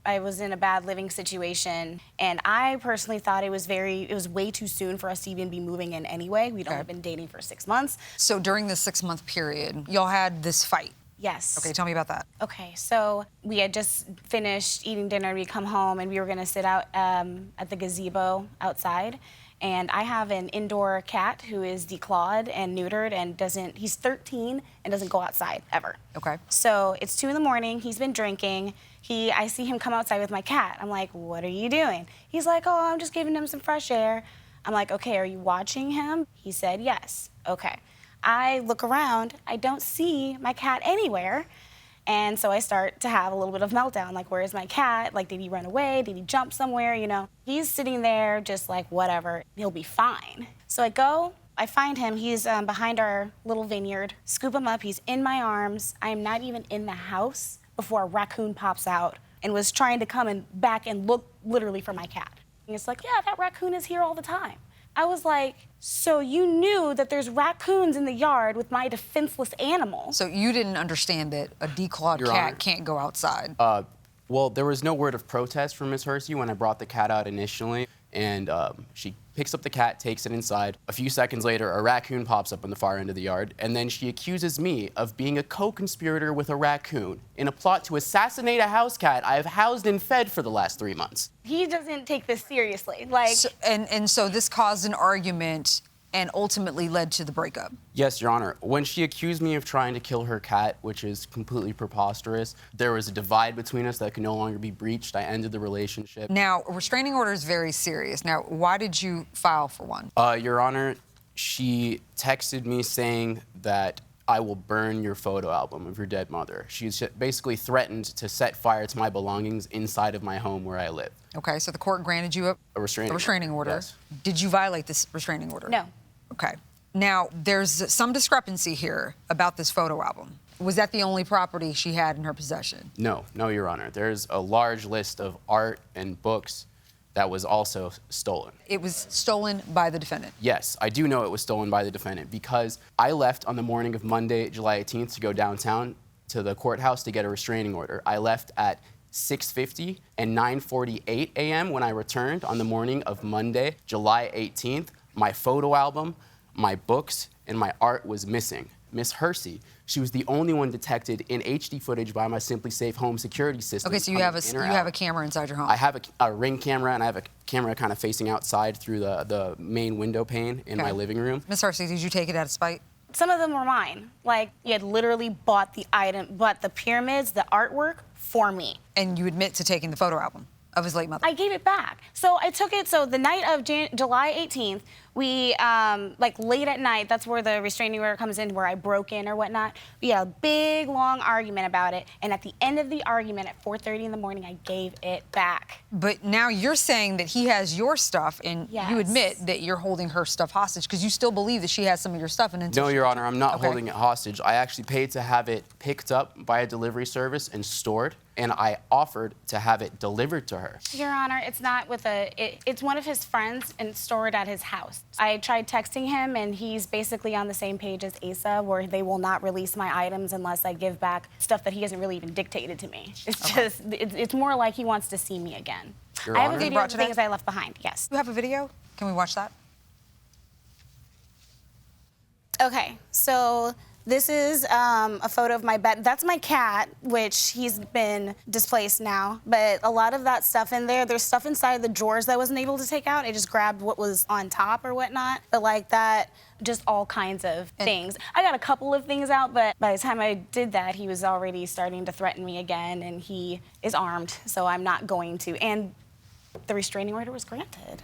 I was in a bad living situation, and I personally thought it was way too soon for us to even be moving in anyway. We'd only been dating for 6 months. So during this 6-month period, y'all had this fight. Yes. Okay, tell me about that. Okay, so we had just finished eating dinner. We come home, and we were gonna sit out at the gazebo outside. And I have an indoor cat who is declawed and neutered and he's 13 and doesn't go outside ever. Okay. So it's 2 in the morning, he's been drinking. I see him come outside with my cat. I'm like, what are you doing? He's like, oh, I'm just giving him some fresh air. I'm like, okay, are you watching him? He said, yes. Okay. I look around, I don't see my cat anywhere. And so I start to have a little bit of meltdown, like, where's my cat? Like, did he run away? Did he jump somewhere, you know? He's sitting there just like, whatever, he'll be fine. So I find him, he's behind our little vineyard, scoop him up, he's in my arms. I am not even in the house before a raccoon pops out and was trying to come back and look literally for my cat. And it's like, yeah, that raccoon is here all the time. I was like, so you knew that there's raccoons in the yard with my defenseless animal. So you didn't understand that a declawed Your cat Honor. can't go outside? Well, there was no word of protest from Ms. Hersey when I brought the cat out initially, and she picks up the cat, takes it inside. A few seconds later, a raccoon pops up on the far end of the yard, and then she accuses me of being a co-conspirator with a raccoon in a plot to assassinate a house cat I have housed and fed for the last 3 months. He doesn't take this seriously. Like, So this caused an argument and ultimately led to the breakup. Yes, Your Honor. When she accused me of trying to kill her cat, which is completely preposterous, there was a divide between us that could no longer be breached. I ended the relationship. Now, a restraining order is very serious. Now, why did you file for one? Your Honor, she texted me saying that I will burn your photo album of your dead mother. She's basically threatened to set fire to my belongings inside of my home where I live. Okay, so the court granted you A restraining order. Yes. Did you violate this restraining order? no. Okay. Now, there's some discrepancy here about this photo album. Was that the only property she had in her possession? No, Your Honor. There's a large list of art and books that was also stolen. It was stolen by the defendant? Yes, I do know it was stolen by the defendant because I left on the morning of Monday, July 18th to go downtown to the courthouse to get a restraining order. I left at 6:50 and 9:48 a.m. when I returned on the morning of Monday, July 18th. My photo album, my books, and my art was missing. Miss Hersey, she was the only one detected in HD footage by my Simply Safe home security system. Okay, so you have a camera inside your home. I have a Ring camera, and I have a camera kind of facing outside through the main window pane in my living room. Miss Hersey, did you take it out of spite? Some of them were mine. Like, he had literally bought the pyramids, the artwork, for me. And you admit to taking the photo album of his late mother? I gave it back. So I took it, so the night of July 18th, we, like late at night, that's where the restraining order comes in, where I broke in or whatnot. We had a big, long argument about it, and at the end of the argument, at 4:30 in the morning, I gave it back. But now you're saying that he has your stuff, and Yes. you admit that you're holding her stuff hostage because you still believe that she has some of your stuff. And No, Your Honor, I'm not holding it hostage. I actually paid to have it picked up by a delivery service and stored, and I offered to have it delivered to her. Your Honor, it's not with it's one of his friends and stored at his house. I tried texting him, and he's basically on the same page as Asa, where they will not release my items unless I give back stuff that he hasn't really even dictated to me. It's just, it's more like he wants to see me again. Your I have a Honor? video of the things I left behind, yes. You have a video? Can we watch that? Okay, so this is a photo of my bed. That's my cat, which he's been displaced now. But a lot of that stuff in there's stuff inside the drawers that I wasn't able to take out. I just grabbed what was on top or whatnot. But like that, just all kinds of things. I got a couple of things out, but by the time I did that, he was already starting to threaten me again, and he is armed, so I'm not going to. And the restraining order was granted.